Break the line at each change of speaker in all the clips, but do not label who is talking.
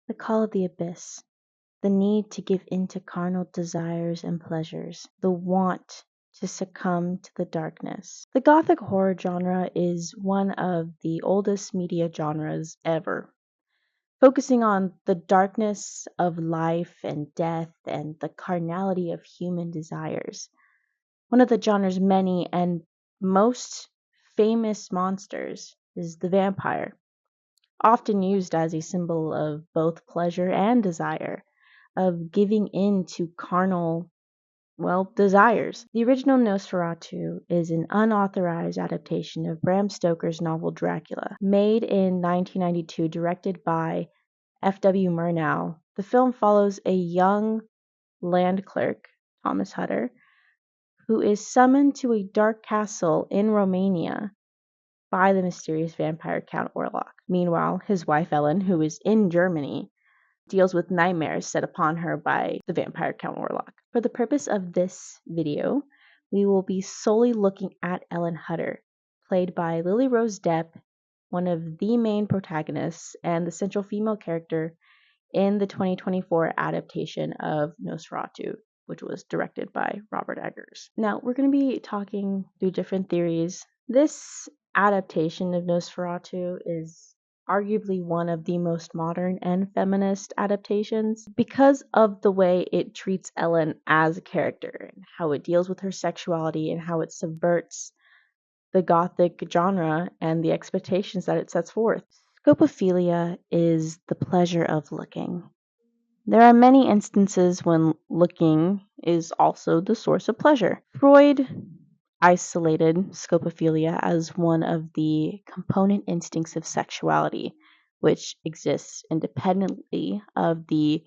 The call of the abyss, the need to give in to carnal desires and pleasures, the want to succumb to the darkness. The Gothic horror genre is one of the oldest media genres ever, focusing on the darkness of life and death and the carnality of human desires. One of the genre's many and most famous monsters is the vampire, often used as a symbol of both pleasure and desire, of giving in to carnal, desires. The original Nosferatu is an unauthorized adaptation of Bram Stoker's novel Dracula, made in 1992, directed by F.W. Murnau. The film follows a young land clerk, Thomas Hutter, who is summoned to a dark castle in Romania by the mysterious vampire Count Orlok. Meanwhile, his wife Ellen, who is in Germany, deals with nightmares set upon her by the vampire Count Orlok. For the purpose of this video, we will be solely looking at Ellen Hutter, played by Lily Rose Depp, one of the main protagonists and the central female character in the 2024 adaptation of Nosferatu, which was directed by Robert Eggers. Now, we're going to be talking through different theories. This adaptation of Nosferatu is arguably one of the most modern and feminist adaptations because of the way it treats Ellen as a character and how it deals with her sexuality and how it subverts the Gothic genre and the expectations that it sets forth. Scopophilia is the pleasure of looking. There are many instances when looking is also the source of pleasure. Freud isolated scopophilia as one of the component instincts of sexuality, which exists independently of the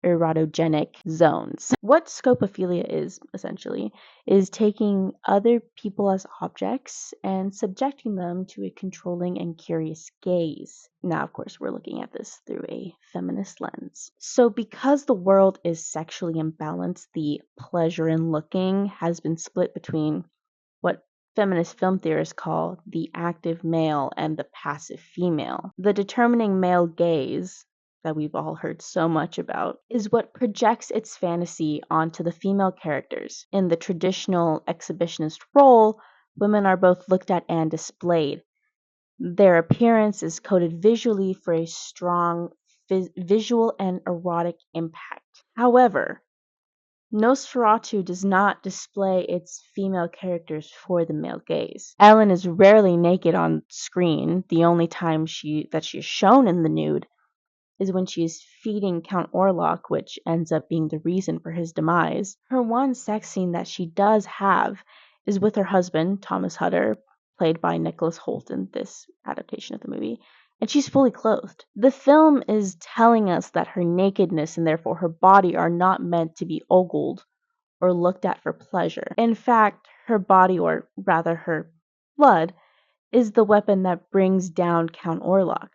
erotogenic zones. What scopophilia is, essentially, is taking other people as objects and subjecting them to a controlling and curious gaze. Now, of course, we're looking at this through a feminist lens. So because the world is sexually imbalanced, the pleasure in looking has been split between what feminist film theorists call the active male and the passive female. The determining male gaze that we've all heard so much about is what projects its fantasy onto the female characters. In the traditional exhibitionist role, women are both looked at and displayed. Their appearance is coded visually for a strong visual and erotic impact. However, Nosferatu does not display its female characters for the male gaze. Ellen is rarely naked on screen. The only time she is shown in the nude is when she is feeding Count Orlok, which ends up being the reason for his demise. Her one sex scene that she does have is with her husband, Thomas Hutter, played by Nicholas Hoult in this adaptation of the movie, and she's fully clothed. The film is telling us that her nakedness and therefore her body are not meant to be ogled or looked at for pleasure. In fact, her body, or rather her blood, is the weapon that brings down Count Orlok.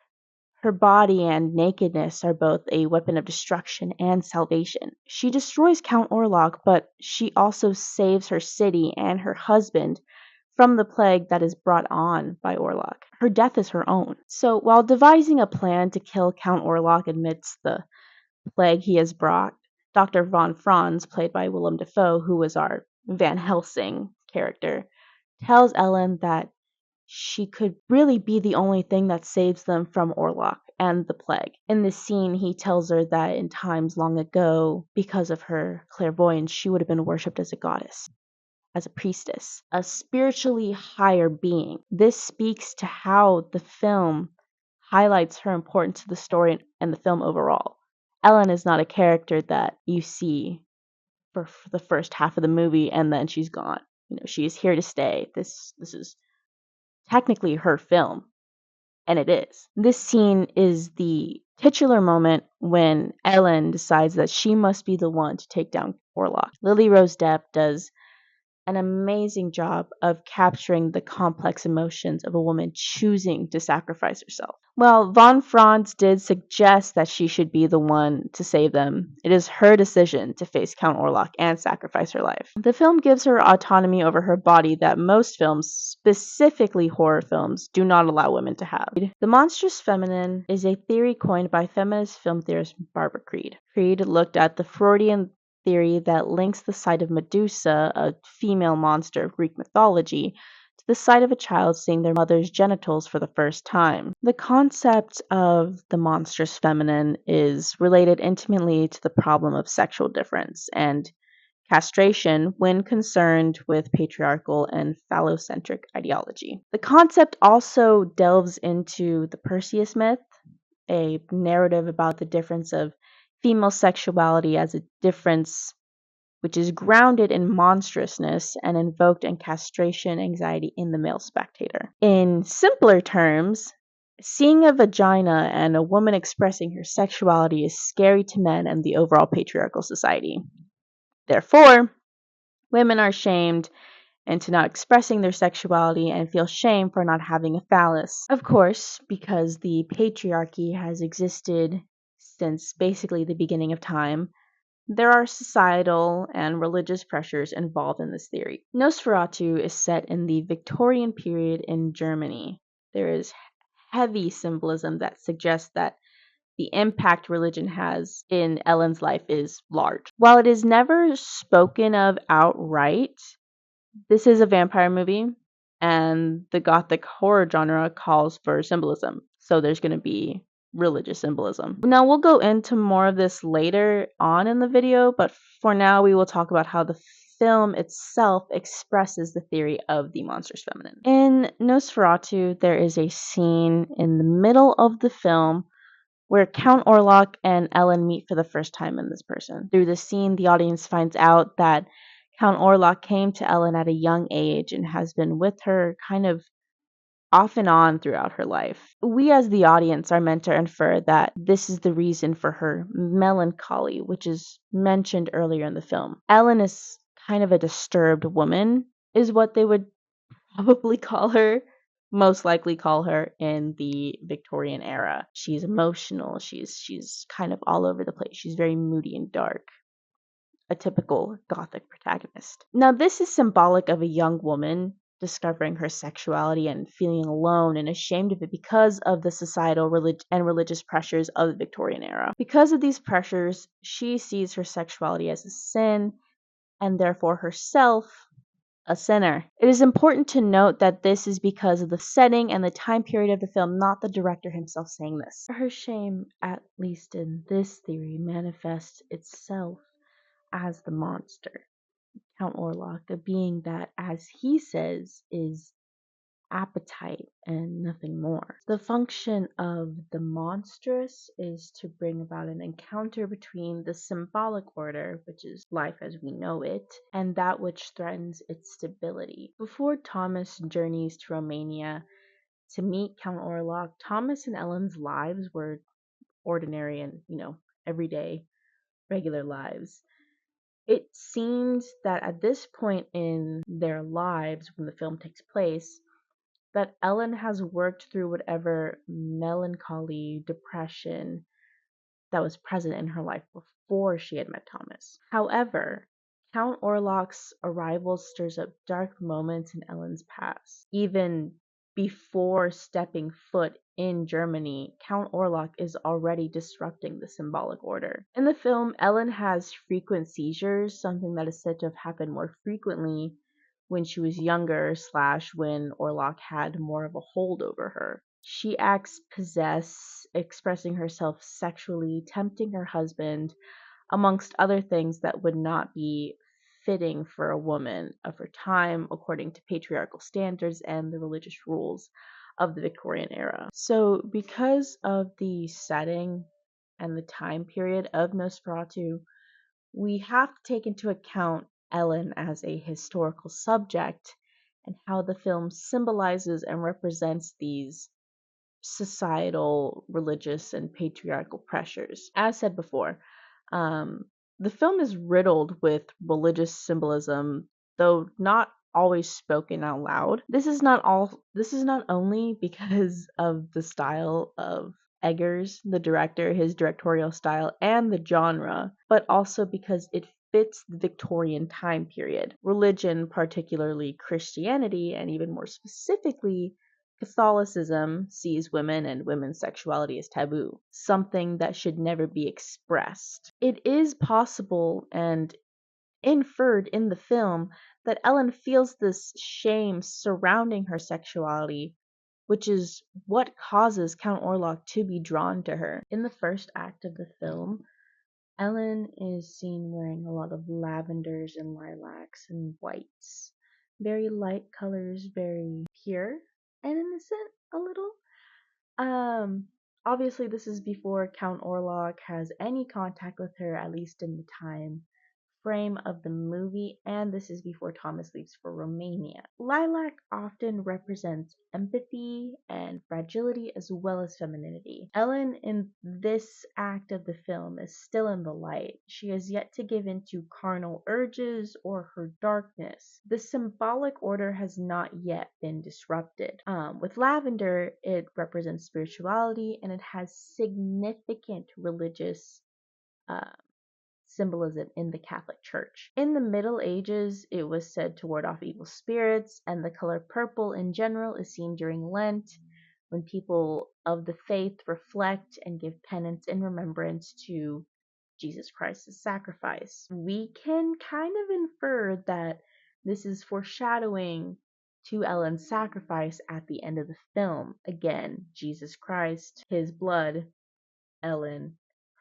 Her body and nakedness are both a weapon of destruction and salvation. She destroys Count Orlok, but she also saves her city and her husband from the plague that is brought on by Orlok. Her death is her own. So while devising a plan to kill Count Orlok amidst the plague he has brought, Dr. von Franz, played by Willem Dafoe, who was our Van Helsing character, tells Ellen that she could really be the only thing that saves them from Orlok and the plague. In this scene, he tells her that in times long ago, because of her clairvoyance, she would have been worshipped as a goddess, as a priestess, a spiritually higher being. This speaks to how the film highlights her importance to the story and the film overall. Ellen is not a character that you see for the first half of the movie and then she's gone. She is here to stay. This is technically her film, and it is. This scene is the titular moment when Ellen decides that she must be the one to take down Orlok. Lily Rose Depp does an amazing job of capturing the complex emotions of a woman choosing to sacrifice herself. While von Franz did suggest that she should be the one to save them, it is her decision to face Count Orlok and sacrifice her life. The film gives her autonomy over her body that most films, specifically horror films, do not allow women to have. The monstrous feminine is a theory coined by feminist film theorist Barbara Creed. Creed looked at the Freudian theory that links the sight of Medusa, a female monster of Greek mythology, to the sight of a child seeing their mother's genitals for the first time. The concept of the monstrous feminine is related intimately to the problem of sexual difference and castration when concerned with patriarchal and phallocentric ideology. The concept also delves into the Perseus myth, a narrative about the difference of female sexuality as a difference which is grounded in monstrousness and invoked in castration anxiety in the male spectator. In simpler terms, seeing a vagina and a woman expressing her sexuality is scary to men and the overall patriarchal society. Therefore, women are shamed into not expressing their sexuality and feel shame for not having a phallus. Of course, because the patriarchy has existed since basically the beginning of time, there are societal and religious pressures involved in this theory. Nosferatu is set in the Victorian period in Germany. There is heavy symbolism that suggests that the impact religion has in Ellen's life is large. While it is never spoken of outright, this is a vampire movie, and the gothic horror genre calls for symbolism. So there's going to be religious symbolism. Now we'll go into more of this later on in the video, but for now we will talk about how the film itself expresses the theory of the monstrous feminine. In Nosferatu, there is a scene in the middle of the film where Count Orlok and Ellen meet for the first time in this person. Through the scene, the audience finds out that Count Orlok came to Ellen at a young age and has been with her kind of off and on throughout her life. We as the audience are meant to infer that this is the reason for her melancholy, which is mentioned earlier in the film. Ellen is kind of a disturbed woman, is what they would probably call her, most likely call her in the Victorian era. She's emotional, she's kind of all over the place. She's very moody and dark. A typical gothic protagonist. Now, this is symbolic of a young woman discovering her sexuality and feeling alone and ashamed of it because of the societal and religious pressures of the Victorian era. Because of these pressures, she sees her sexuality as a sin and therefore herself a sinner. It is important to note that this is because of the setting and the time period of the film, not the director himself saying this. Her shame, at least in this theory, manifests itself as the monster, Count Orlok, a being that, as he says, is appetite and nothing more. The function of the monstrous is to bring about an encounter between the symbolic order, which is life as we know it, and that which threatens its stability. Before Thomas journeys to Romania to meet Count Orlok, Thomas and Ellen's lives were ordinary and, everyday, regular lives. It seems that at this point in their lives, when the film takes place, that Ellen has worked through whatever melancholy, depression that was present in her life before she had met Thomas. However, Count Orlok's arrival stirs up dark moments in Ellen's past. Even before stepping foot in Germany, Count Orlok is already disrupting the symbolic order. In the film, Ellen has frequent seizures, something that is said to have happened more frequently when she was younger / when Orlok had more of a hold over her. She acts possessed, expressing herself sexually, tempting her husband, amongst other things that would not be fitting for a woman of her time according to patriarchal standards and the religious rules of the Victorian era. So because of the setting and the time period of Nosferatu, we have to take into account Ellen as a historical subject and how the film symbolizes and represents these societal, religious, and patriarchal pressures. As said before, the film is riddled with religious symbolism though not always spoken out loud. This is not only because of the style of Eggers, the director, his directorial style, and the genre, but also because it fits the Victorian time period. Religion, particularly Christianity, and even more specifically, Catholicism, sees women and women's sexuality as taboo, something that should never be expressed. It is possible and inferred in the film that Ellen feels this shame surrounding her sexuality, which is what causes Count Orlok to be drawn to her. In the first act of the film, Ellen is seen wearing a lot of lavenders and lilacs and whites. Very light colors, very pure and innocent a little. Um, Obviously this is before Count Orlok has any contact with her, at least in the time frame of the movie, and this is before Thomas leaves for Romania. Lilac often represents empathy and fragility as well as femininity. Ellen in this act of the film is still in the light. She has yet to give in to carnal urges or her darkness. The symbolic order has not yet been disrupted. With lavender, it represents spirituality and it has significant religious uh, symbolism in the Catholic Church. In the Middle Ages, it was said to ward off evil spirits, and the color purple in general is seen during Lent, when people of the faith reflect and give penance in remembrance to Jesus Christ's sacrifice. We can kind of infer that this is foreshadowing to Ellen's sacrifice at the end of the film. Again, Jesus Christ, his blood, Ellen,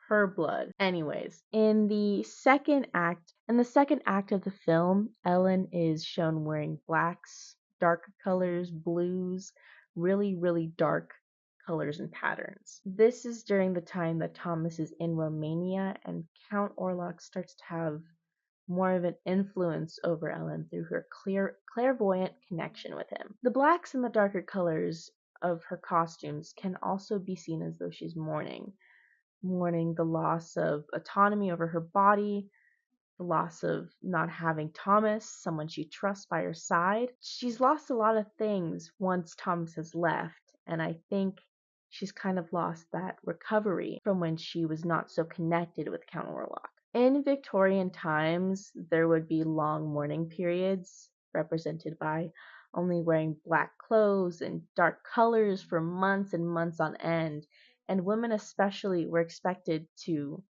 her blood. Anyways, in the second act of the film, Ellen is shown wearing blacks, dark colors, blues, really, really dark colors and patterns. This is during the time that Thomas is in Romania and Count Orlok starts to have more of an influence over Ellen through her clairvoyant connection with him. The blacks and the darker colors of her costumes can also be seen as though she's mourning the loss of autonomy over her body, the loss of not having Thomas, someone she trusts by her side. She's lost a lot of things once Thomas has left, and I think she's kind of lost that recovery from when she was not so connected with Count Orlok. In Victorian times, there would be long mourning periods represented by only wearing black clothes and dark colors for months and months on end, and women especially were expected to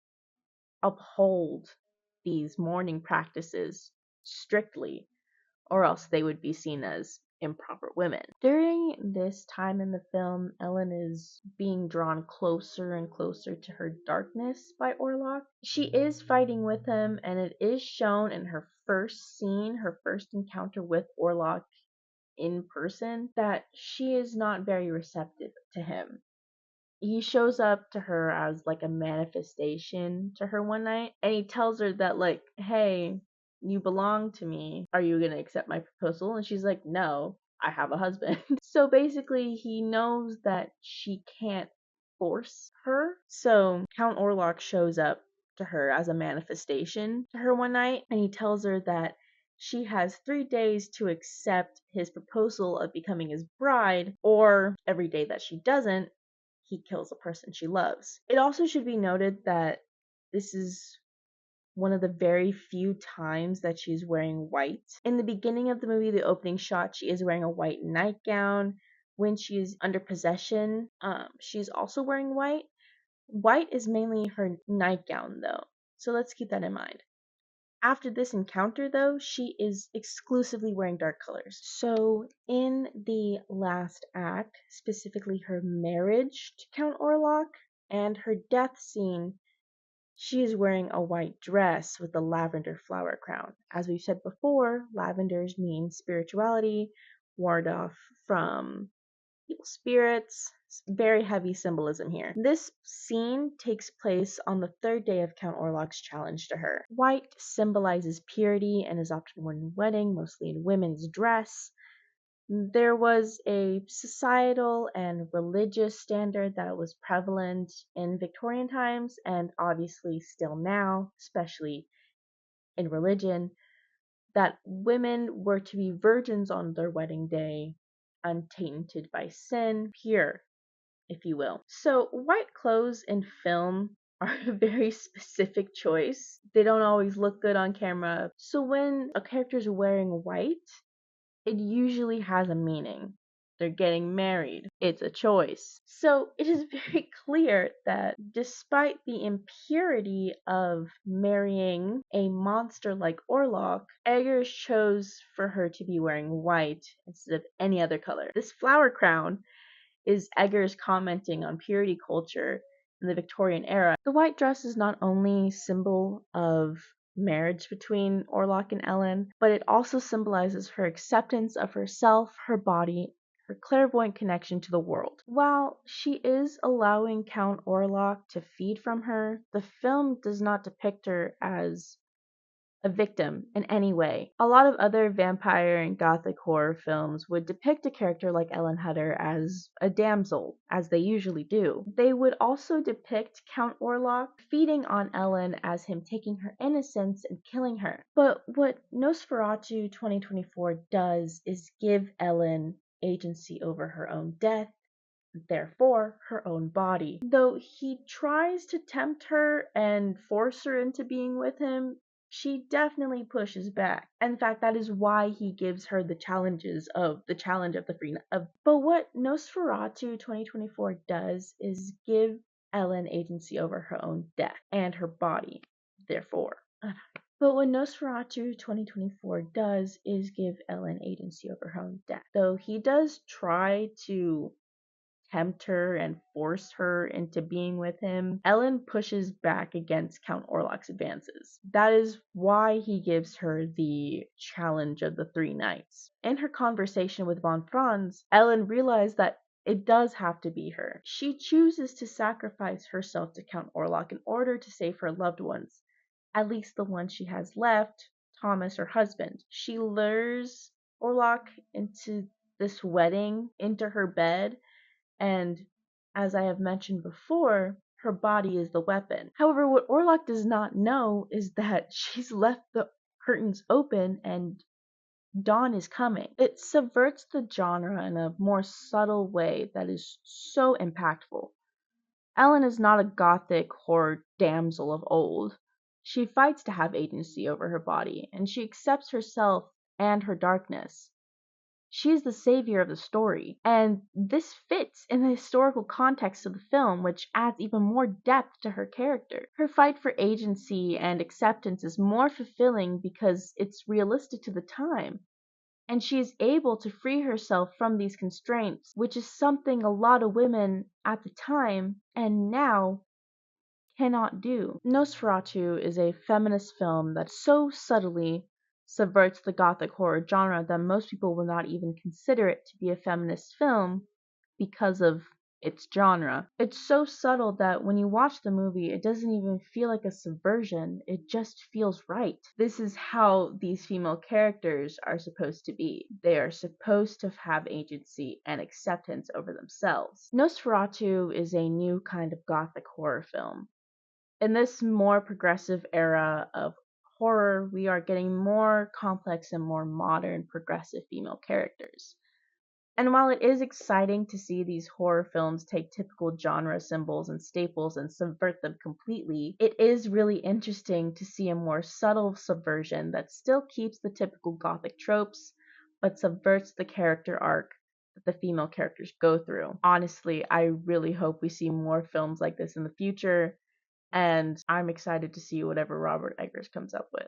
uphold these mourning practices strictly, or else they would be seen as improper women. During this time in the film, Ellen is being drawn closer and closer to her darkness by Orlok. She is fighting with him, and it is shown in her first scene, her first encounter with Orlok in person, that she is not very receptive to him. He shows up to her as like a manifestation to her one night, and he tells her that, like, hey, you belong to me, are you gonna accept my proposal? And she's like, no, I have a husband. So basically he knows that she can't force her, so Count Orlok shows up to her as a manifestation to her one night, and he tells her that she has 3 days to accept his proposal of becoming his bride, or every day that she doesn't, he kills a person she loves. It also should be noted that this is one of the very few times that she's wearing white. In the beginning of the movie, the opening shot, she is wearing a white nightgown. When she's under possession, she's also wearing white. White is mainly her nightgown, though, so let's keep that in mind. After this encounter, though, she is exclusively wearing dark colors. So in the last act, specifically her marriage to Count Orlok and her death scene, she is wearing a white dress with a lavender flower crown. As we've said before, lavenders mean spirituality, ward off from evil spirits. Very heavy symbolism here. This scene takes place on the third day of Count Orlok's challenge to her. White symbolizes purity and is often worn in wedding, mostly in women's dress. There was a societal and religious standard that was prevalent in Victorian times and obviously still now, especially in religion, that women were to be virgins on their wedding day, untainted by sin, pure, if you will. So white clothes in film are a very specific choice. They don't always look good on camera. So when a character is wearing white, it usually has a meaning. They're getting married. It's a choice. So it is very clear that despite the impurity of marrying a monster like Orlok, Eggers chose for her to be wearing white instead of any other color. This flower crown is Eggers commenting on purity culture in the Victorian era. The white dress is not only a symbol of marriage between Orlok and Ellen, but it also symbolizes her acceptance of herself, her body, her clairvoyant connection to the world. While she is allowing Count Orlok to feed from her, the film does not depict her as a victim in any way. A lot of other vampire and gothic horror films would depict a character like Ellen Hutter as a damsel, as they usually do. They would also depict Count Orlok feeding on Ellen as him taking her innocence and killing her. But what Nosferatu 2024 does is give Ellen agency over her own death, therefore her own body. Though he tries to tempt her and force her into being with him, she definitely pushes back. In fact, that is why he gives her the challenge of the free of. But what Nosferatu 2024 does is give Ellen agency over her own death and her body, therefore. But what Nosferatu 2024 does is give Ellen agency over her own death. Though he does try to tempt her and force her into being with him, Ellen pushes back against Count Orlok's advances. That is why he gives her the challenge of the three nights. In her conversation with von Franz, Ellen realized that it does have to be her. She chooses to sacrifice herself to Count Orlok in order to save her loved ones, at least the one she has left, Thomas, her husband. She lures Orlok into this wedding, into her bed, and as I have mentioned before, her body is the weapon. However, what Orlok does not know is that she's left the curtains open and dawn is coming. It subverts the genre in a more subtle way that is so impactful. Ellen is not a gothic horror damsel of old. She fights to have agency over her body, and she accepts herself and her darkness. She's the savior of the story, and this fits in the historical context of the film, which adds even more depth to her character. Her fight for agency and acceptance is more fulfilling because it's realistic to the time, and she is able to free herself from these constraints, which is something a lot of women at the time and now cannot do. Nosferatu is a feminist film that so subtly subverts the gothic horror genre that most people will not even consider it to be a feminist film because of its genre. It's so subtle that when you watch the movie, it doesn't even feel like a subversion, it just feels right. This is how these female characters are supposed to be. They are supposed to have agency and acceptance over themselves. Nosferatu is a new kind of gothic horror film. In this more progressive era of horror, we are getting more complex and more modern progressive female characters. And while it is exciting to see these horror films take typical genre symbols and staples and subvert them completely, it is really interesting to see a more subtle subversion that still keeps the typical gothic tropes, but subverts the character arc that the female characters go through. Honestly, I really hope we see more films like this in the future, and I'm excited to see whatever Robert Eggers comes up with.